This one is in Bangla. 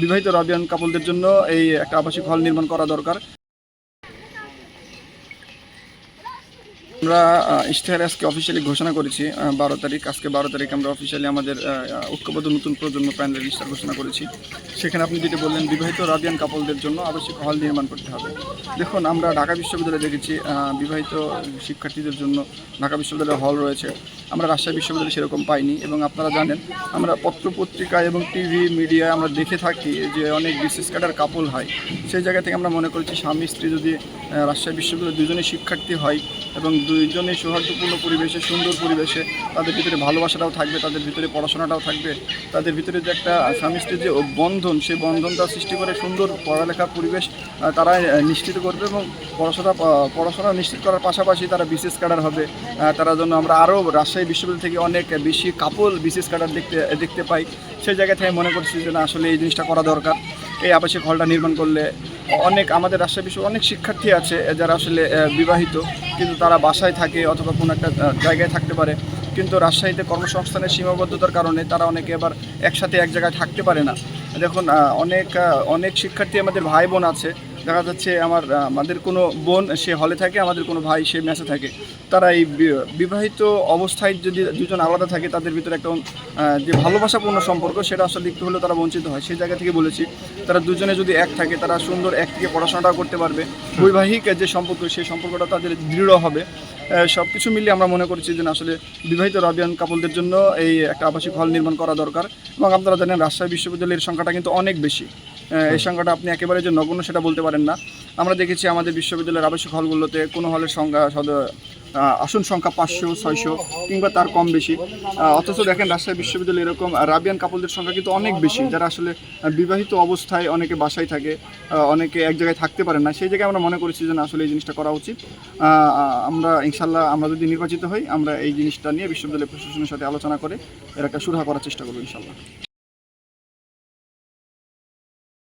বিবাহিত রাবিয়ান কাপলদের জন্য এই একটা আবাসিক হল নির্মাণ করা দরকার। আমরা ইশতেহারে আজকে অফিসিয়ালি ঘোষণা করেছি 12 তারিখ। আজকে 12 তারিখ আমরা অফিসিয়ালি আমাদের ঐক্যবদ্ধ নতুন প্রজন্ম প্যানেলের ইশতেহার ঘোষণা করেছি। সেখানে আপনি যেটা বললেন বিবাহিত রাবিয়ান কাপলদের জন্য আবাসিক হল নির্মাণ করতে হবে। দেখুন, আমরা ঢাকা বিশ্ববিদ্যালয়ে দেখেছি বিবাহিত শিক্ষার্থীদের জন্য ঢাকা বিশ্ববিদ্যালয়ে হল রয়েছে। আমরা রাজশাহী বিশ্ববিদ্যালয়ে সেরকম পাইনি। এবং আপনারা জানেন, আমরা পত্রপত্রিকা এবং টিভি মিডিয়ায় আমরা দেখে থাকি যে অনেক বিসিএস ক্যাডার কাপল হয়। সেই জায়গা থেকে আমরা মনে করেছি স্বামী স্ত্রী যদি রাজশাহী বিশ্ববিদ্যালয়ে দুজনেই শিক্ষার্থী হয় এবং দুইজনেই সৌহার্দ্যপূর্ণ পরিবেশে, সুন্দর পরিবেশে, তাদের ভিতরে ভালোবাসাটাও থাকবে, তাদের ভিতরে পড়াশোনাটাও থাকবে, তাদের ভিতরে যে একটা স্বামী স্ত্রীর যে বন্ধন, সেই বন্ধনটা সৃষ্টি করে সুন্দর পড়ালেখার পরিবেশ তারা নিশ্চিত করবে। এবং পড়াশোনা নিশ্চিত করার পাশাপাশি তারা বিসিএস ক্যাডার হবে। তারা জন্য আমরা আরও রাজশাহী বিশ্ববিদ্যালয় থেকে অনেক বেশি কাপল বিসিএস ক্যাডার দেখতে পাই। সেই জায়গা থেকে মনে করছি যে না, আসলে এই জিনিসটা করা দরকার। এই আবাসিক হলটা নির্মাণ করলে আমাদের রাজশাহী বিশ্বে অনেক শিক্ষার্থী আছে যারা আসলে বিবাহিত, কিন্তু তারা বাসায় থাকে অথবা কোনো একটা জায়গায় থাকতে পারে, কিন্তু রাজশাহীতে কর্মসংস্থানের সীমাবদ্ধতার কারণে তারা অনেকে আবার একসাথে এক জায়গায় থাকতে পারে না। দেখুন, অনেক শিক্ষার্থী আমাদের ভাই বোন আছে, দেখা যাচ্ছে আমাদের কোনো বোন সে হলে থাকে, আমাদের কোনো ভাই সে মেসে থাকে। তারা এই বিবাহিত অবস্থায় যদি দুজন আলাদা থাকে, তাদের ভিতরে একটা যে ভালোবাসাপূর্ণ সম্পর্ক, সেটা আসলে একটু হলেও তারা বঞ্চিত হয়। সেই জায়গা থেকে বলেছি, তারা দুজনে যদি এক থাকে, তারা সুন্দর এক থেকে পড়াশোনাটাও করতে পারবে। বৈবাহিক যে সম্পর্ক, সেই সম্পর্কটা তাদের দৃঢ় হবে। সব কিছু মিলিয়ে আমরা মনে করছি যে আসলে বিবাহিত রাবিয়ান কাপলদের জন্য এই একটা আবাসিক হল নির্মাণ করা দরকার। এবং আপনারা জানেন, রাজশাহী বিশ্ববিদ্যালয়ের সংখ্যাটা কিন্তু অনেক বেশি। এই সংখ্যাটা আপনি একেবারে যে নগণ্য সেটা বলতে পারেন না। আমরা দেখেছি আমাদের বিশ্ববিদ্যালয়ের আবাসিক হলগুলোতে কোনো হলের সংখ্যা আসন সংখ্যা 500, 600 কিংবা তার কম বেশি। অথচ দেখেন, রাজশাহী বিশ্ববিদ্যালয়ে এরকম রাবিয়ান কাপলদের সংখ্যা কিন্তু অনেক বেশি, যারা আসলে বিবাহিত অবস্থায় অনেকে বাসায় থাকে, অনেকে এক জায়গায় থাকতে পারেন না। সেই জায়গায় আমরা মনে করেছি যে আসলে এই জিনিসটা করা উচিত। আমরা ইনশাল্লাহ, আমরা যদি নির্বাচিত হই, আমরা এই জিনিসটা নিয়ে বিশ্ববিদ্যালয় প্রশাসনের সাথে আলোচনা করে এর একটা সুরাহা করার চেষ্টা করবো ইনশাল্লাহ।